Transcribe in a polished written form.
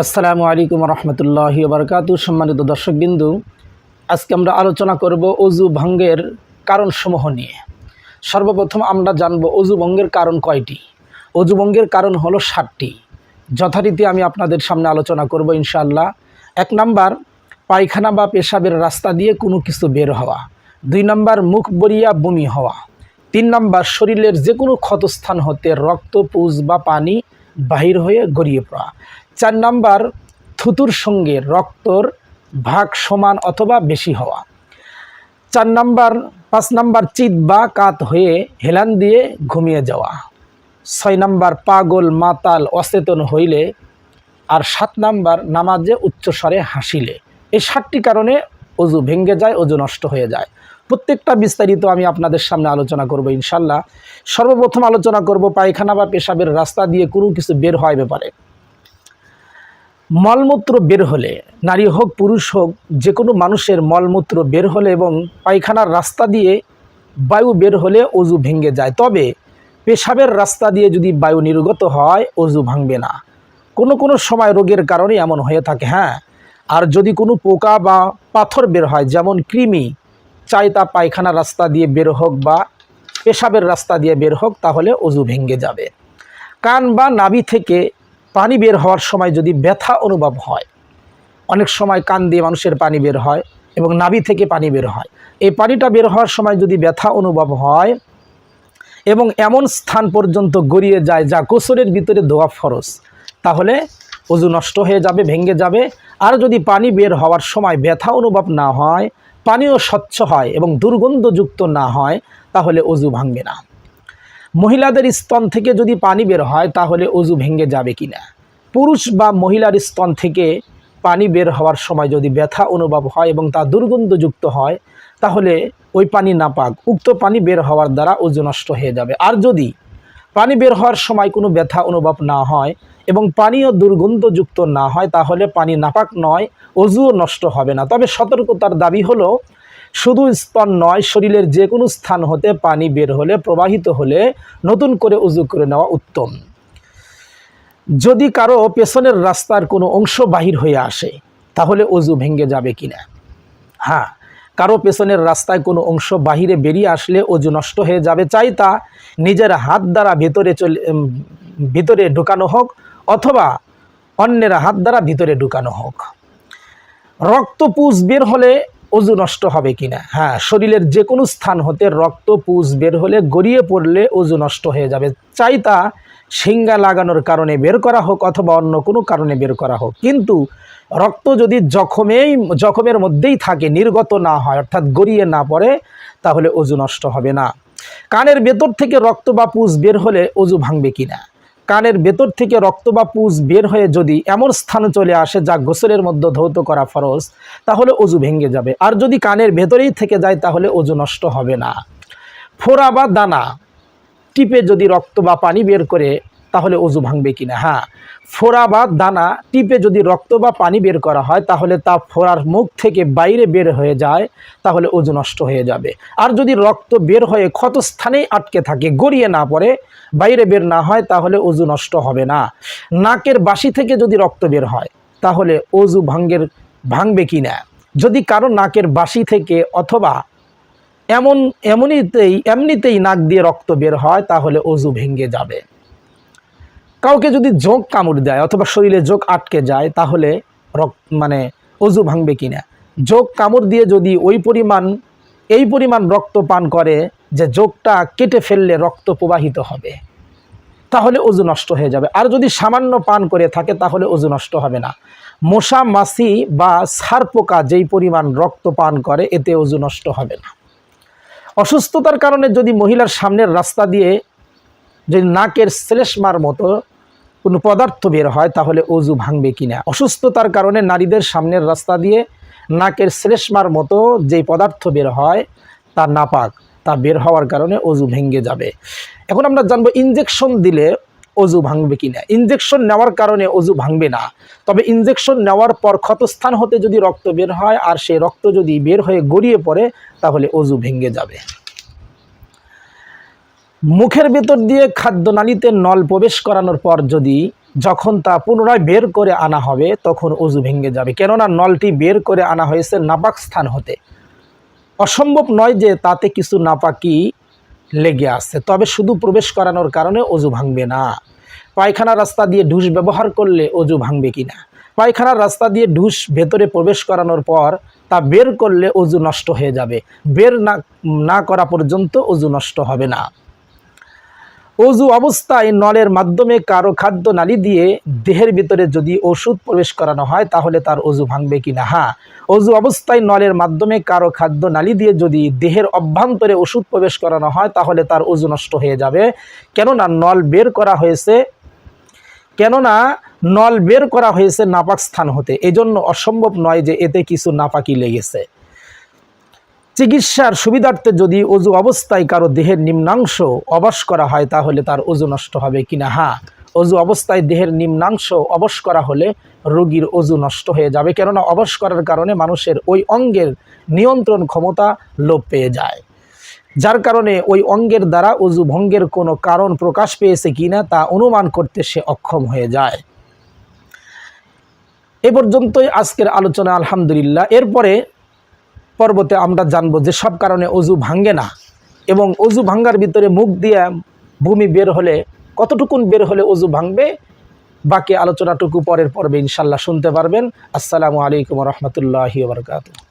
আসসালামু আলাইকুম রহমতুল্লাহি বারকাতু। সম্মানিত দর্শকবিন্দু, আজকে আমরা আলোচনা করব অজু ভঙ্গের কারণসমূহ নিয়ে। সর্বপ্রথম আমরা জানব অজু ভঙ্গের কারণ কয়টি। অজু ভঙ্গের কারণ হলো 7টি। যথারীতি আমি আপনাদের সামনে আলোচনা করব ইনশাআল্লাহ। 1 নাম্বার, পায়খানা বা পেশাবের রাস্তা দিয়ে কোনো কিছু বের হওয়া। 2 নাম্বার, মুখ বরিয়া বমি হওয়া। 3 নাম্বার, শরীরের যে কোনো ক্ষতস্থান হতে রক্ত, পুজ বা পানি বাহির হয়ে গড়িয়ে পড়া। 4 নাম্বার, থুতুর সঙ্গে রক্তর ভাগ সমান অথবা বেশি হওয়া। 5 নাম্বার, চিত বা কাত হয়ে হেলান দিয়ে ঘুমিয়ে যাওয়া। 6 নাম্বার, পাগল, মাতাল, অচেতন হইলে। আর 7 নাম্বার, নামাজে উচ্চস্বরে হাসিলে। এই 7টি কারণে অজু ভেঙে যায়, অজু নষ্ট হয়ে যায়। প্রত্যেকটা বিস্তারিত আমি আপনাদের সামনে আলোচনা করব ইনশাল্লাহ। সর্বপ্রথম আলোচনা করব পায়খানা বা পেশাবের রাস্তা দিয়ে কোনো কিছু বের হয় ব্যাপারে। মলমূত্র বের হলে, নারী হোক পুরুষ হোক, যে কোনো মানুষের মলমূত্র বের হলে এবং পায়খানার রাস্তা দিয়ে বায়ু বের হলে অজু ভেঙে যায়। তবে পেশাবের রাস্তা দিয়ে যদি বায়ু নির্গত হয় অজু ভাঙবে না। কোনো সময় রোগের কারণে এমন হয়ে থাকে। হ্যাঁ, আর যদি কোনো পোকা বা পাথর বের হয়, যেমন কৃমি, চাই তা পায়খানার রাস্তা দিয়ে বের হোক বা পেশাবের রাস্তা দিয়ে বের হোক, তাহলে অজু ভেঙে যাবে। কান বা নাভি থেকে পানি বের হওয়ার সময় যদি ব্যথা অনুভব হয়, অনেক সময় কান দিয়ে মানুষের পানি বের হয় এবং নাভি থেকে পানি বের হয়, এই পানিটা বের হওয়ার সময় যদি ব্যথা অনুভব হয় এবং এমন স্থান পর্যন্ত গড়িয়ে যায় যা গোসলের ভিতরে ধোয়া ফরজ, তাহলে অজু নষ্ট হয়ে যাবে, ভেঙে যাবে। আর যদি পানি বের হওয়ার সময় ব্যথা অনুভব না হয়, পানিও স্বচ্ছ হয় এবং দুর্গন্ধযুক্ত না হয়, তাহলে অজু ভাঙবে না। মহিলাদের স্তন থেকে যদি পানি বের হয় তাহলে অজু ভেঙে যাবে কিনা। পুরুষ বা মহিলার স্তন থেকে পানি বের হওয়ার সময় যদি ব্যথা অনুভব হয় এবং তা দুর্গন্ধযুক্ত হয়, তাহলে ওই পানি নাপাক, উক্ত পানি বের হওয়ার দ্বারা অজু নষ্ট হয়ে যাবে। আর যদি পানি বের হওয়ার সময় কোনো ব্যথা অনুভব না হয় এবং পানিও দুর্গন্ধযুক্ত না হয়, তাহলে পানি নাপাক নয়, অজুও নষ্ট হবে না। তবে সতর্কতার দাবি হলো, শুধু স্তন নয়, শরীরের যে কোনো স্থান হতে পানি বের হলে, প্রবাহিত হলে নতুন করে অজু করে নেওয়া উত্তম। যদি কারো পেছনের রাস্তার কোনো অংশ বাহির হয়ে আসে, তাহলে অজু ভেঙে যাবে কিনা। হ্যাঁ, কারো পেছনের রাস্তায় কোনো অংশ বাহিরে বেরিয়ে আসলে অজু নষ্ট হয়ে যাবে। চাই তা নিজের হাত দ্বারা ভিতরে ঢুকানো হোক অথবা অন্যের হাত দ্বারা ভিতরে ঢুকানো হোক। রক্ত, পুজ বের হলে অজু নষ্ট হবে কিনা। হ্যাঁ, শরীরের যে কোনো স্থান হতে রক্ত, পুজ বের হলে, গড়িয়ে পড়লে অজু নষ্ট হয়ে যাবে। চাই তা সিঙ্গা লাগানোর কারণে বের করা হোক অথবা অন্য কোনো কারণে বের করা হোক। কিন্তু রক্ত যদি জখমের মধ্যেই থাকে, নির্গত না হয়, অর্থাৎ গড়িয়ে না পড়ে, তাহলে অজু নষ্ট হবে না। কানের ভেতর থেকে রক্ত বা পুজ বের হলে অজু ভাঙবে কিনা। কানের ভেতর থেকে রক্ত বা পুজ বের হয়ে যদি এমন স্থানে চলে আসে যা গোসলের মধ্যে ধৌত করা ফরজ, তাহলে অজু ভেঙে যাবে। আর যদি কানের ভেতরেই থেকে যায়, তাহলে অজু নষ্ট হবে না। ফোড়া বা দানা টিপে যদি রক্ত বা পানি বের করে, তাহলে অজু ভাঙবে কিনা। হ্যাঁ, ফোড়া বা দানা টিপে যদি রক্ত বা পানি বের করা হয়, তাহলে তা ফোড়ার মুখ থেকে বাইরে বের হয়ে যায়, তাহলে অজু নষ্ট হয়ে যাবে। আর যদি রক্ত বের হয়ে ক্ষতস্থানেই আটকে থাকে, গড়িয়ে না পড়ে, বাইরে বের না হয়, তাহলে অজু নষ্ট হবে না। নাকের বাসি থেকে যদি রক্ত বের হয়, তাহলে অজু ভাঙবে কিনা। যদি কারো নাকের বাসি থেকে অথবা এমনিতেই নাক দিয়ে রক্ত বের হয়, তাহলে অজু ভেঙে যাবে। কাউকে যদি জোঁক কামড় দেয় অথবা শরীরে জোঁক আটকে যায়, তাহলে অজু ভাঙবে কিনা। জোঁক কামড় দিয়ে যদি এই পরিমাণ রক্ত পান করে যে জোঁকটা কেটে ফেললে রক্ত প্রবাহিত হবে, তাহলে অজু নষ্ট হয়ে যাবে। আর যদি সামান্য পান করে থাকে, তাহলে অজু নষ্ট হবে না। মশা, মাছি বা ছার পোকা যেই পরিমাণ রক্ত পান করে, এতে অজু নষ্ট হবে না। অসুস্থতার কারণে যদি মহিলার সামনের রাস্তা দিয়ে যদি নাকের শ্লেষ্মার মতো কোনো পদার্থ বের হয়, তাহলে অজু ভাঙবে কিনা। অসুস্থতার কারণে নারীদের সামনের রাস্তা দিয়ে নাকের শ্লেষ্মার মতো যেই পদার্থ বের হয় তা নাপাক, তা বের হওয়ার কারণে অজু ভেঙে যাবে। এখন আমরা জানবো ইনজেকশন দিলে অজু ভাঙবে কিনা। ইনজেকশন নেওয়ার কারণে অজু ভাঙবে না। তবে ইনজেকশন নেওয়ার পর ক্ষতস্থান হতে যদি রক্ত বের হয় আর সেই রক্ত যদি বের হয়ে গড়িয়ে পড়ে, তাহলে অজু ভেঙে যাবে। মুখের ভেতর দিয়ে খাদ্যনালীতে নল প্রবেশ করানোর পর যদি যখন তা পুনরায় বের করে আনা হবে তখন অজু ভেঙে যাবে, কেননা নলটি বের করে আনা হয়েছে নাপাক স্থান হতে। অসম্ভব নয় যে তাতে কিছু নাপাকি লেগে আছে, তবে শুধু প্রবেশ করানোর কারণে অজু ভাঙবে না। পায়খানার রাস্তা দিয়ে ঢুস ব্যবহার করলে অজু ভাঙবে কিনা? পায়খানার রাস্তা দিয়ে ঢুস ভেতরে প্রবেশ করানোর পর তা বের করলে অজু নষ্ট হয়ে যাবে, বের না করা পর্যন্ত অজু নষ্ট হবে না। অজু অবস্থায় নলের মাধ্যমে কারো খাদ্য নালী দিয়ে দেহের ভিতরে যদি ওষুধ প্রবেশ করানো হয় তাহলে তার অজু ভাঙবে কিনা? হ্যাঁ, অজু অবস্থায় নলের মাধ্যমে কারো খাদ্য নালী দিয়ে যদি দেহের অভ্যন্তরে ওষুধ প্রবেশ করানো হয় তাহলে তার অজু নষ্ট হয়ে যাবে, কেননা নল বের করা হয়েছে নাপাক স্থান হতে। এজন্য অসম্ভব নয় যে এতে কিছু নাপাকি লেগেছে। চিকিৎসার সুবিধার্থে যদি অজু অবস্থায় কারো দেহের নিম্নাংশ অবশ করা হয় তাহলে তার অজু নষ্ট হবে কিনা? হ্যাঁ, অজু অবস্থায় দেহের নিম্নাংশ অবশ করা হলে রোগীর অজু নষ্ট হয়ে যাবে, কেননা অবশ করার কারণে মানুষের ওই অঙ্গের নিয়ন্ত্রণ ক্ষমতা লোপ পেয়ে যায়, যার কারণে ওই অঙ্গের দ্বারা অজু ভঙ্গের কোনো কারণ প্রকাশ পেয়েছে কিনা তা অনুমান করতে সে অক্ষম হয়ে যায়। এ পর্যন্তই আজকের আলোচনা, আলহামদুলিল্লাহ। এরপরে পর্বতে আমরা জানবো যে সব কারণে অজু ভাঙ্গে না, এবং অজু ভাঙ্গার ভিতরে মুখ দিয়ে ভূমি বের হলে কতটুকুন বের হলে অজু ভাঙবে, বাকি আলোচনাটুকু পরের পর্বে ইনশাল্লাহ শুনতে পারবেন। আসসালামু আলাইকুম রহমতুল্লাহি ওয়া বারাকাতুহু।